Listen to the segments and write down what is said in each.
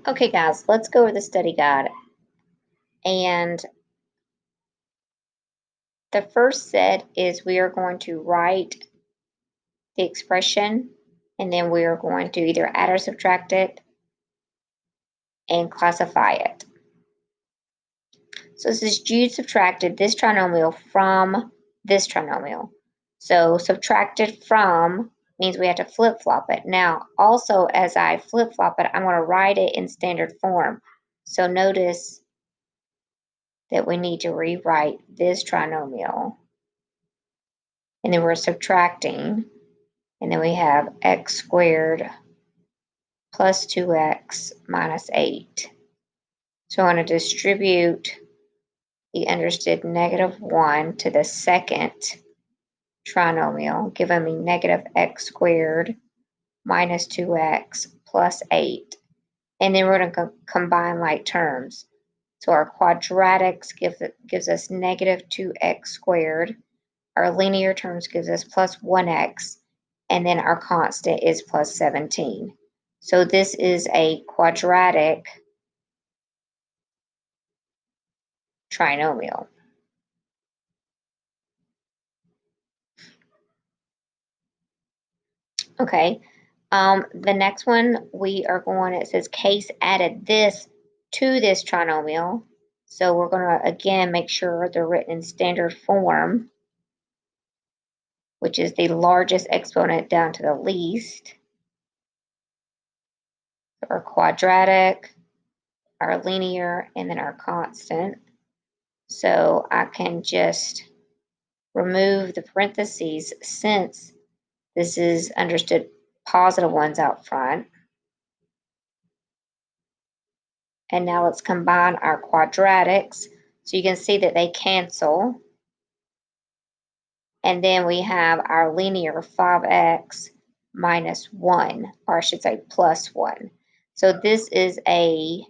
Okay, guys, let's go over the study guide. And the first set is we are going to write the expression, and then we are going to either add or subtract it and classify it. So this is Jude subtracted this trinomial from this trinomial. So subtracted from means we have to flip-flop it. Now, also as I flip-flop it, I'm going to write it in standard form. So notice that we need to rewrite this trinomial. And then we're subtracting, and then we have x squared plus 2x minus 8. So I want to distribute the understood -1 to the second trinomial, giving me negative x squared minus 2x plus 8. And then we're going to combine like terms. So our quadratics gives us negative 2x squared. Our linear terms gives us plus 1x. And then our constant is plus 17. So this is a quadratic trinomial. Okay, the next one we are going, it says Case added this to this trinomial. So we're going to, again, make sure they're written in standard form, which is the largest exponent down to the least. Our quadratic, our linear, and then our constant. So I can just remove the parentheses since this is understood positive ones out front. And now let's combine our quadratics. So you can see that they cancel. And then we have our linear 5x minus 1, or I should say plus 1. So this is a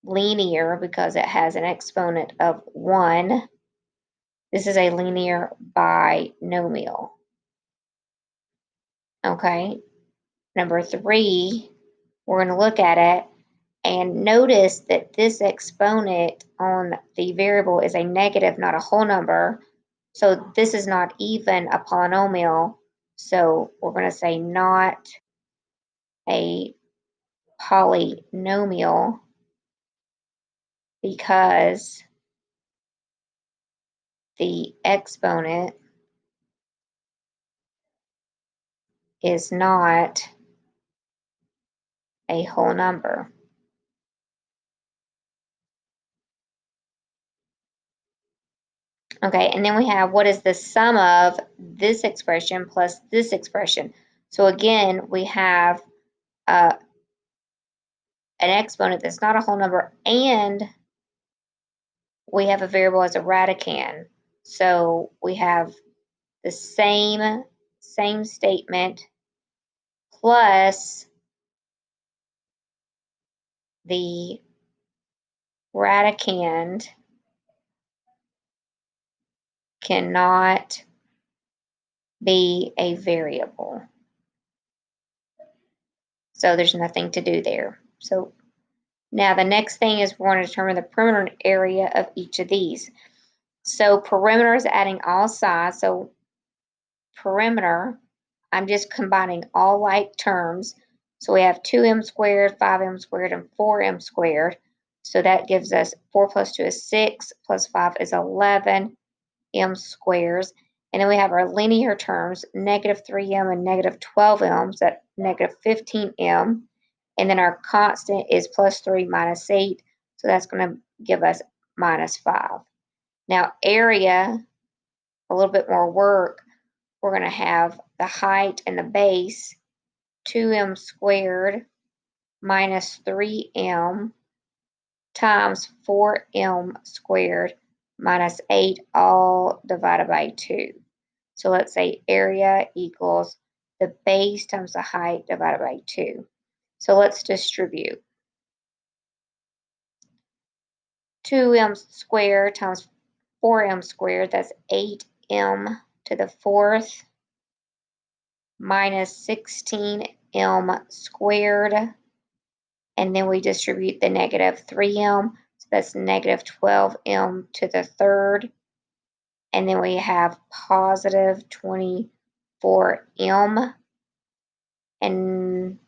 linear because it has an exponent of 1. This is a linear binomial. Okay, number 3, we're going to look at it and notice that this exponent on the variable is a negative, not a whole number. So this is not even a polynomial. So we're going to say not a polynomial because the exponent is not a whole number. Okay, and then we have what is the sum of this expression plus this expression. So again, we have an exponent that's not a whole number, and we have a variable as a radicand. So we have the same statement plus the radicand cannot be a variable. So there's nothing to do there. So now the next thing is we're going to determine the perimeter area of each of these. So perimeter is adding all sides. So perimeter, I'm just combining all like terms. So we have 2m squared, 5m squared, and 4m squared. So that gives us 4 plus 2 is 6, plus 5 is 11 m squares. And then we have our linear terms, negative 3m and negative 12m, so that's negative 15m. And then our constant is plus 3 minus 8, so that's going to give us minus 5. Now area, a little bit more work, we're going to have the height and the base, 2m squared minus 3m times 4m squared minus 8, all divided by 2. So let's say area equals the base times the height divided by 2. So let's distribute. 2m squared times 4m squared, that's 8m to the 4th minus 16m squared and then we distribute the negative 3m, so that's negative 12m to the third, and then we have positive 24m, and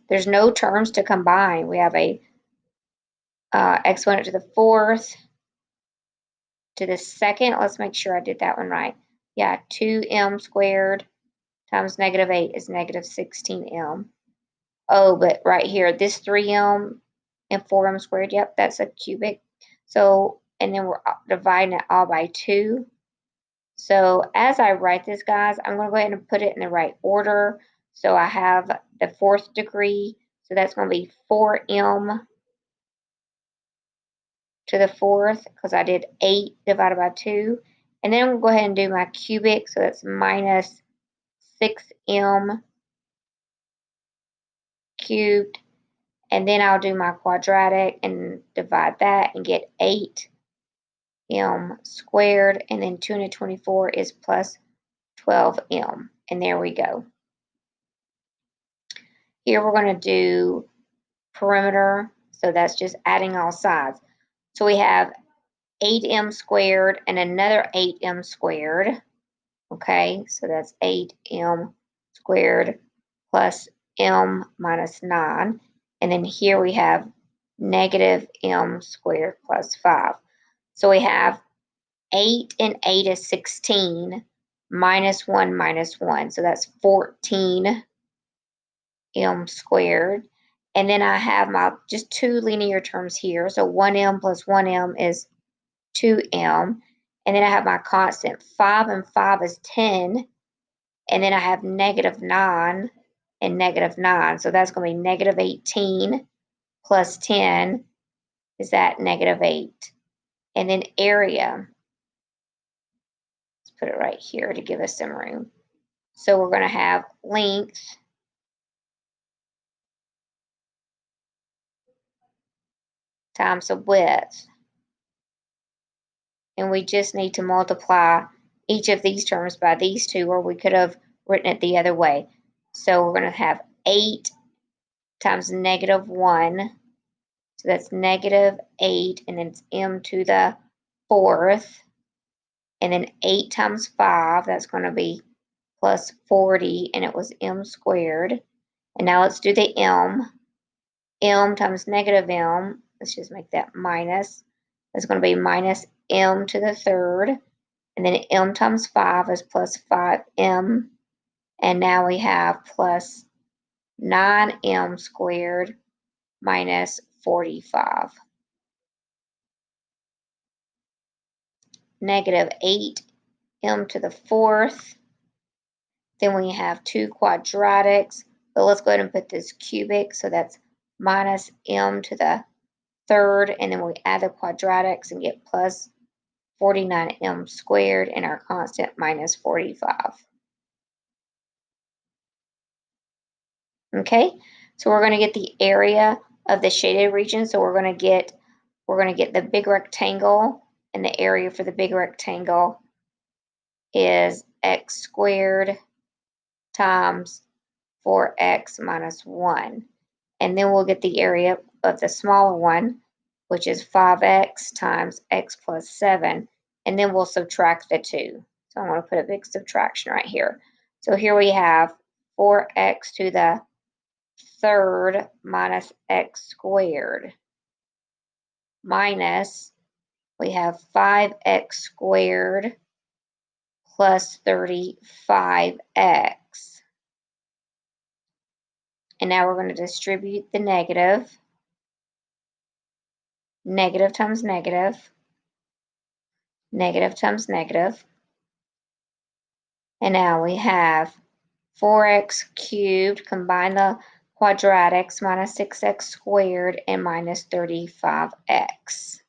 there's no terms to combine. We have a exponent to the fourth, to the second. Let's make sure I did that one right. Yeah, 2m squared times negative 8 is negative 16m. Oh, but right here, this 3m and 4m squared, yep, that's a cubic. So, and then we're dividing it all by 2. So as I write this, guys, I'm going to go ahead and put it in the right order. So I have the fourth degree, so that's going to be 4m to the fourth, because I did 8 divided by 2. And then we'll go ahead and do my cubic, so that's minus 6m cubed. And then I'll do my quadratic and divide that and get 8m squared. And then 224 is plus 12m. And there we go. Here we're going to do perimeter. So that's just adding all sides. So we have 8m squared and another 8m squared. Okay, so that's 8m squared plus m minus 9. And then here we have negative m squared plus 5. So we have 8 and 8 is 16, minus 1 minus 1. So that's 14m squared. And then I have my just two linear terms here. So 1m plus 1m is 2m. And then I have my constant. 5 and 5 is 10. And then I have negative 9 and negative 9. So that's going to be negative 18 plus 10 is that negative 8. And then area, let's put it right here to give us some room. So we're going to have length times the width. And we just need to multiply each of these terms by these two, or we could have written it the other way. So we're going to have 8 times negative 1. So that's negative 8, and then it's m to the fourth. And then 8 times 5, that's going to be plus 40, and it was m squared. And now let's do the m. M times negative m, let's just make that minus. That's going to be minus m to the third. And then m times 5 is plus 5m. And now we have plus 9m squared minus 45. Negative 8m to the fourth. Then we have two quadratics. But let's go ahead and put this cubic. So that's minus m to the third. And then we add the quadratics and get plus 49m squared, and our constant minus 45. Okay, so we're going to get the area of the shaded region. So we're going to get the big rectangle, and the area for the big rectangle is x squared times 4x minus 1. And then we'll get the area of the smaller one, which is 5x times x plus 7. And then we'll subtract the 2. So I'm going to put a big subtraction right here. So here we have 4x to the third minus x squared minus, we have 5x squared plus 35x. And now we're going to distribute the negative. Negative times negative. Negative times negative. And now we have 4x cubed, combine the quadratics, minus 6x squared, and minus 35x.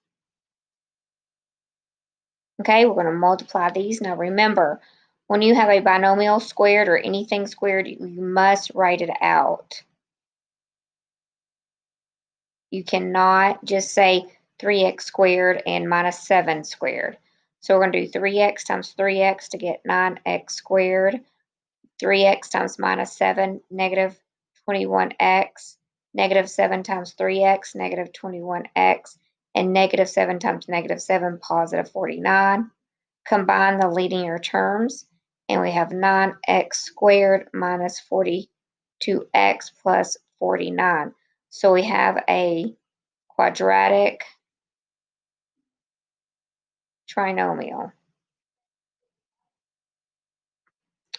Okay, we're going to multiply these. Now remember, when you have a binomial squared or anything squared, you must write it out. You cannot just say 3x squared and minus 7 squared. So we're going to do 3x times 3x to get 9x squared. 3x times minus 7, negative 21x. negative 7 times 3x, negative 21x, and negative 7 times negative 7, positive 49. Combine the linear terms, and we have 9x squared minus 42x plus 49. So we have a quadratic trinomial.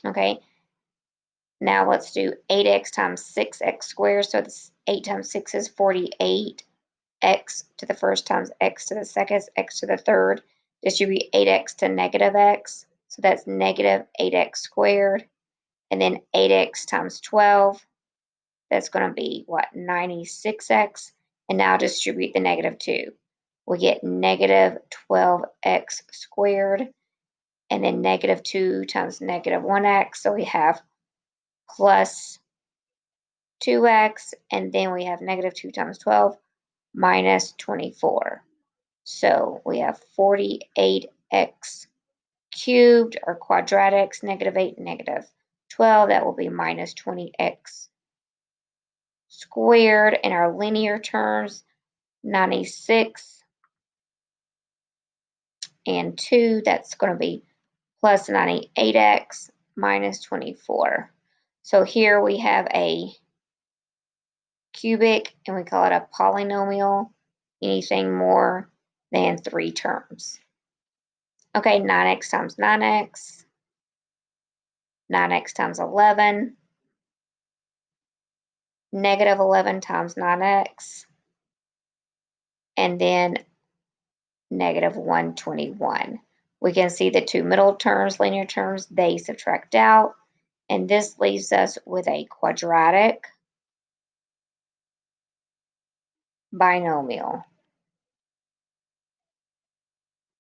Okay, now let's do 8x times 6x squared. So this 8 times 6 is 48. X to the first times x to the second is x to the third. Distribute 8x to negative x. So that's negative 8x squared. And then 8x times 12. That's going to be what? 96x. And now distribute the negative 2. We get negative 12x squared. And then negative 2 times negative 1x. So we have plus 2x. And then we have negative 2 times 12 minus 24. So we have 48x cubed, or quadratics, negative 8, negative 12. That will be minus 20x squared. In our linear terms, 96 and 2, that's going to be plus 98x minus 24. So here we have a cubic, and we call it a polynomial, anything more than 3 terms. Okay, 9x times 9x, 9x times 11, negative 11 times 9x, and then negative 121. We can see the two middle terms, linear terms, they subtract out, and this leaves us with a quadratic binomial.